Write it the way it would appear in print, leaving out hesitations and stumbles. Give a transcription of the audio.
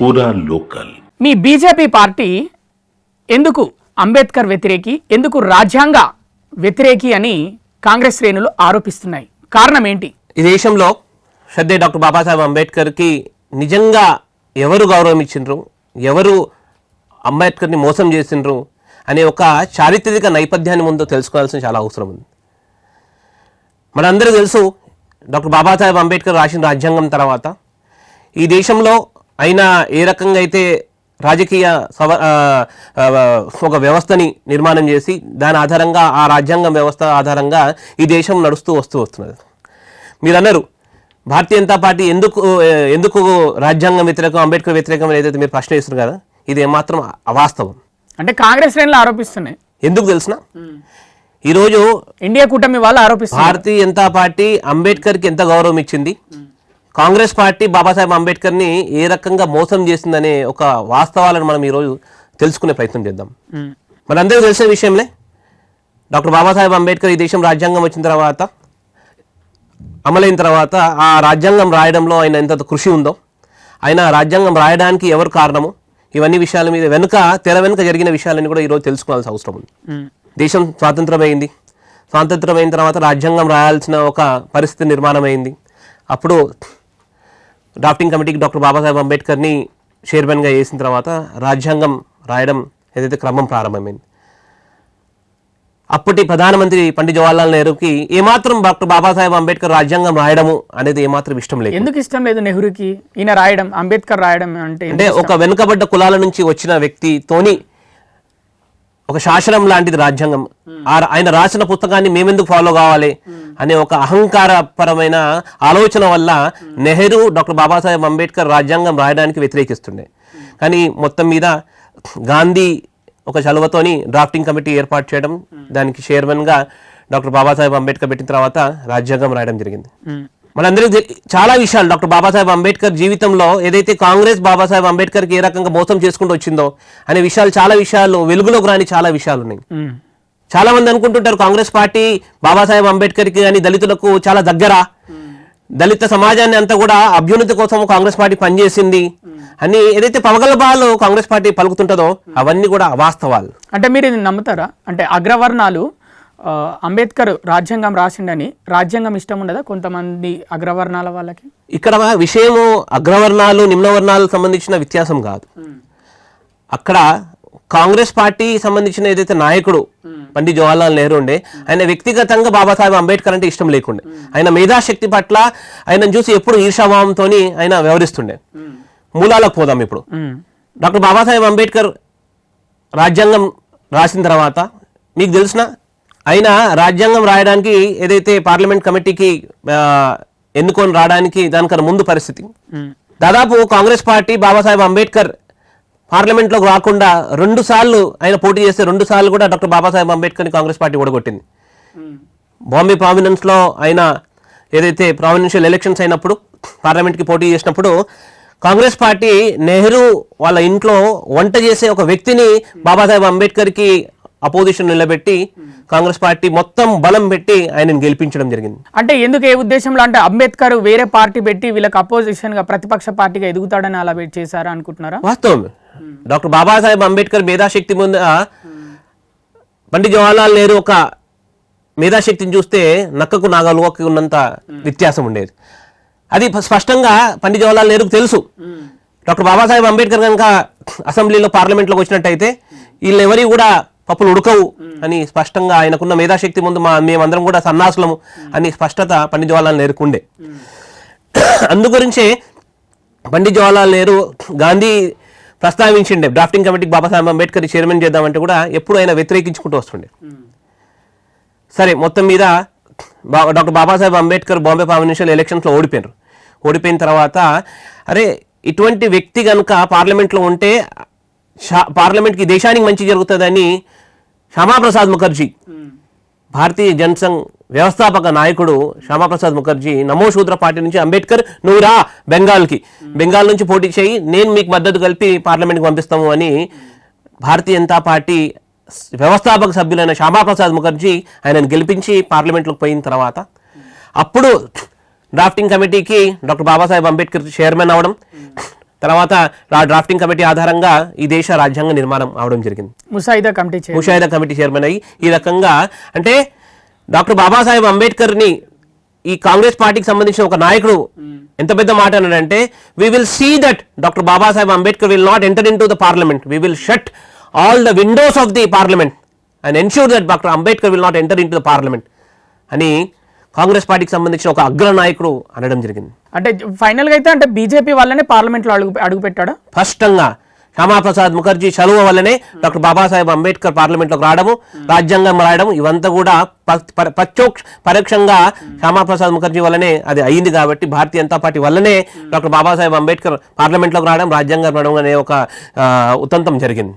పూరా లోకల్. మీ BJP party ఎందుకు అంబేద్కర్ వ్యతిరేకి, ఎందుకు రాజ్యాంగ వ్యతిరేకి అని కాంగ్రెస్ శ్రేణులు ఆరోపిస్తున్నాయి? కారణం ఏంటి? ఈ దేశంలో శ్రద్ధే డాక్టర్ బాబాసాహెబ్ అంబేద్కర్కి నిజంగా ఎవరు గౌరవం ఇచ్చిండ్రు, ఎవరు అంబేద్కర్ని మోసం చేసిండ్రు అనే ఒక చారిత్రక నేపథ్యాన్ని ముందు తెలుసుకోవాల్సిన చాలా అవసరం ఉంది. మనందరూ తెలుసు, డాక్టర్ బాబాసాహెబ్ అంబేద్కర్ రాసిన రాజ్యాంగం తర్వాత ఈ దేశంలో అయినా ఏ రకంగా అయితే రాజకీయ ఒక వ్యవస్థని నిర్మాణం చేసి దాని ఆధారంగా ఆ రాజ్యాంగం వ్యవస్థ ఆధారంగా ఈ దేశం నడుస్తూ వస్తున్నది. మీరు అన్నారు భారతీయ జనతా పార్టీ ఎందుకు రాజ్యాంగం వ్యతిరేకం, అంబేద్కర్ వ్యతిరేకం ఏదైతే మీరు ప్రశ్న వేస్తున్నారు కదా, ఇది ఏమాత్రం అవాస్తవం. అంటే కాంగ్రెస్ శ్రేణులు ఆరోపిస్తున్నాయి. ఎందుకు తెలిసిన, ఈరోజు ఇండియా కూటమి వాళ్ళు ఆరోపిస్తున్నారు భారతీయ జనతా పార్టీ అంబేద్కర్కి ఎంత గౌరవం ఇచ్చింది, కాంగ్రెస్ పార్టీ బాబాసాహెబ్ అంబేద్కర్ని ఏ రకంగా మోసం చేసిందనే ఒక వాస్తవాలను మనం ఈరోజు తెలుసుకునే ప్రయత్నం చేద్దాం. మనందరికీ తెలిసిన విషయంలో డాక్టర్ బాబాసాహెబ్ అంబేద్కర్ ఈ దేశం రాజ్యాంగం వచ్చిన తర్వాత, అమలైన తర్వాత ఆ రాజ్యాంగం రాయడంలో ఆయన ఎంత కృషి ఉందో, ఆయన రాజ్యాంగం రాయడానికి ఎవరు కారణము, ఇవన్నీ విషయాల మీద తెర వెనుక జరిగిన విషయాలని కూడా ఈరోజు తెలుసుకోవాల్సిన అవసరం ఉంది. దేశం స్వాతంత్రమైంది, స్వాతంత్రమైన తర్వాత రాజ్యాంగం రాయాల్సిన ఒక పరిస్థితి నిర్మాణమైంది. అప్పుడు డ్రాఫ్టింగ్ కమిటీకి డాక్టర్ బాబాసాహెబ్ అంబేద్కర్ని చైర్మన్గా వేసిన తర్వాత రాజ్యాంగం రాయడం ఏదైతే క్రమం ప్రారంభమైంది. అప్పటి ప్రధానమంత్రి పండిత్ జవహర్లాల్ నెహ్రూకి ఏమాత్రం డాక్టర్ బాబాసాహెబ్ అంబేద్కర్ రాజ్యాంగం రాయడము అనేది ఏమాత్రం ఇష్టం లేదు. ఎందుకు ఇష్టం లేదు నెహ్రూకి ఈయన రాయడం, అంబేద్కర్ రాయడం? అంటే ఒక వెనుకబడ్డ కులాల నుంచి వచ్చిన వ్యక్తితోని ఒక శాసనం లాంటిది రాజ్యాంగం, ఆయన రాసిన పుస్తకాన్ని మేమెందుకు ఫాలో కావాలి అనే ఒక అహంకారపరమైన ఆలోచన వల్ల నెహ్రూ డాక్టర్ బాబాసాహెబ్ అంబేద్కర్ రాజ్యాంగం రాయడానికి వ్యతిరేకిస్తుండే. కానీ మొత్తం మీద గాంధీ ఒక చలువతోని డ్రాఫ్టింగ్ కమిటీ ఏర్పాటు చేయడం, దానికి చైర్మన్గా డాక్టర్ బాబాసాహెబ్ అంబేద్కర్ పెట్టిన తర్వాత రాజ్యాంగం రాయడం జరిగింది. మనందరికీ చాలా విషయాలు డాక్టర్ బాబాసాహెబ్ అంబేద్కర్ జీవితంలో ఏదైతే కాంగ్రెస్ బాబాసాహెబ్ అంబేద్కర్కి ఏ రకంగా మోసం చేసుకుంటూ వచ్చిందో అనే విషయాలు, చాలా విషయాలు వెలుగులోకి రాని చాలా విషయాలు ఉన్నాయి. చాలా మంది అనుకుంటుంటారు కాంగ్రెస్ పార్టీ బాబాసాహెబ్ అంబేద్కర్కి కానీ దళితులకు చాలా దగ్గర, దళిత సమాజాన్ని అంతా కూడా అభ్యున్నతి కోసం కాంగ్రెస్ పార్టీ పనిచేసింది అని ఏదైతే పవగలబాలు కాంగ్రెస్ పార్టీ పలుకుతుంటుందో అవన్నీ కూడా అవాస్తవాలు. అంటే మీరు ఇది నమ్ముతారా? అంటే అగ్రవర్ణాలు అంబేద్కర్ రాజ్యాంగం రాసిండని రాజ్యాంగం ఇష్టం ఉండదా కొంతమంది అగ్రవర్ణాల వాళ్ళకి? ఇక్కడ విషయము అగ్రవర్ణాలు నిమ్నవర్ణాలకు సంబంధించిన వ్యత్యాసం కాదు. అక్కడ కాంగ్రెస్ పార్టీ సంబంధించిన ఏదైతే నాయకుడు పండిత్ జవహర్లాల్ నెహ్రూ ఉండే, ఆయన వ్యక్తిగతంగా బాబాసాహెబ్ అంబేద్కర్ అంటే ఇష్టం లేకుండే. ఆయన మేధాశక్తి పట్ల ఆయన చూసి ఎప్పుడు ఈర్షాభావంతో ఆయన వ్యవహరిస్తుండే. మూలాలకు పోదాం. ఇప్పుడు డాక్టర్ బాబాసాహెబ్ అంబేద్కర్ రాజ్యాంగం రాసిన తర్వాత మీకు తెలిసిన ఆయన రాజ్యాంగం రాయడానికి ఏదైతే పార్లమెంట్ కమిటీకి ఎన్నుకొని రావడానికి దానికన్నా ముందు పరిస్థితి, దాదాపు కాంగ్రెస్ పార్టీ బాబాసాహెబ్ అంబేద్కర్ పార్లమెంట్లోకి రాకుండా 2 సార్లు ఆయన పోటీ చేస్తే 2 సార్లు కూడా డాక్టర్ బాబాసాహెబ్ అంబేద్కర్ని కాంగ్రెస్ పార్టీ ఓడగొట్టింది. బాంబే ప్రావినెన్స్లో ఆయన ఏదైతే ప్రావినెన్షియల్ ఎలక్షన్స్ అయినప్పుడు పార్లమెంట్కి పోటీ చేసినప్పుడు కాంగ్రెస్ పార్టీ నెహ్రూ వాళ్ళ ఇంట్లో వంట చేసే ఒక వ్యక్తిని బాబాసాహెబ్ అంబేద్కర్కి అపోజిషన్ నిలబెట్టి కాంగ్రెస్ పార్టీ మొత్తం బలం పెట్టి ఆయనను గెలిపించడం జరిగింది. అంటే ఎందుకు, ఏ ఉద్దేశంలో? అంటే అంబేద్కర్ వేరే పార్టీ పెట్టి వీళ్ళకి అపోజిషన్ గా ప్రతిపక్ష పార్టీగా ఎదుగుతాడని అలా చేశారా అనుకుంటున్నారా? వాస్తవం. డాక్టర్ బాబాసాహెబ్ అంబేద్కర్ మేధాశక్తి ముందు పండిత్ జవహర్లాల్ నెహ్రూ ఒక మేధాశక్తిని చూస్తే నక్కకు నాగలుకి ఉన్నంత వ్యత్యాసం ఉండేది. అది స్పష్టంగా పండిత్ జవహర్లాల్ నెహ్రూకు తెలుసు. డాక్టర్ బాబాసాహెబ్ అంబేద్కర్ కనుక అసెంబ్లీలో పార్లమెంట్లోకి వచ్చినట్టయితే వీళ్ళు ఎవరి కూడా పప్పులు ఉడకవు అని స్పష్టంగా ఆయనకున్న మేధాశక్తి ముందు మేమందరం కూడా సన్నాసులము అని స్పష్టత పండిత్ జవహర్లాల్ నెహ్రూకు ఉండే. అందుగురించే పండిత్ జవహర్లాల్ నెహ్రూ గాంధీ ప్రస్తావించిండే డ్రాఫ్టింగ్ కమిటీకి బాబాసాహెబ్ అంబేద్కర్ చైర్మన్ చేద్దామంటే కూడా ఎప్పుడు ఆయన వ్యతిరేకించుకుంటూ వస్తుండే. సరే, మొత్తం మీద డాక్టర్ బాబాసాహెబ్ అంబేద్కర్ బాంబే ప్రావినెన్షియల్ ఎలక్షన్స్లో ఓడిపోయిన తర్వాత అరే ఇటువంటి వ్యక్తి కనుక పార్లమెంట్లో ఉంటే పార్లమెంట్కి దేశానికి మంచి జరుగుతుందని శ్యామాప్రసాద్ ముఖర్జీ, భారతీయ జనసంఘ్ వ్యవస్థాపక నాయకుడు శ్యామాప్రసాద్ ముఖర్జీ నమో శూద్ర పార్టీ నుంచి అంబేద్కర్ నువ్వు రా బెంగాల్ నుంచి పోటీ చేయి, నేను మీకు మద్దతు కలిపి పార్లమెంట్కి పంపిస్తాము అని భారతీయ జనతా పార్టీ వ్యవస్థాపక సభ్యులైన శ్యామాప్రసాద్ ముఖర్జీ ఆయనను గెలిపించి పార్లమెంట్లోకి పోయిన తర్వాత అప్పుడు డ్రాఫ్టింగ్ కమిటీకి డాక్టర్ బాబాసాహెబ్ అంబేద్కర్ చైర్మన్ అవడం, తర్వాత డ్రాఫ్టింగ్ కమిటీ ఆధారంగా ఈ దేశ రాజ్యాంగ నిర్మాణం అవడం జరిగింది. ముసాయిదా కమిటీ చైర్మన్ అయ్యి ఈ రకంగా అంటే డాక్టర్ బాబాసాహెబ్ అంబేద్కర్ని ఈ కాంగ్రెస్ పార్టీకి సంబంధించిన ఒక నాయకుడు ఎంత పెద్ద మాట అన్నాడంటే, we will see that doctor Babasaheb Ambedkar will not enter in to the parliament, we will shut all the windows of the parliament and ensure that doctor Ambedkar will not enter in to the parliament అని కాంగ్రెస్ పార్టీకి సంబంధించిన ఒక అగ్ర నాయకుడు అనడం జరిగింది. అంటే final గా అయితే అంటే బీజేపీ వల్లనే పార్లమెంట్ లో అడుగు పెట్టాడా? స్పష్టంగా శ్యామాప్రసాద్ ముఖర్జీ చలువ వల్లనే డాక్టర్ బాబాసాహెబ్ అంబేద్కర్ పార్లమెంట్లోకి రావడము, రాజ్యాంగం రాయడం, ఇవంతా కూడా పరోక్షంగా శ్యామాప్రసాద్ ముఖర్జీ వల్లనే అది అయింది. కాబట్టి భారతీయ జనతా పార్టీ వల్లనే డాక్టర్ బాబాసాహెబ్ అంబేద్కర్ పార్లమెంట్లోకి రావడం, రాజ్యాంగం రావడం అనే ఒక ఉదంతం జరిగింది.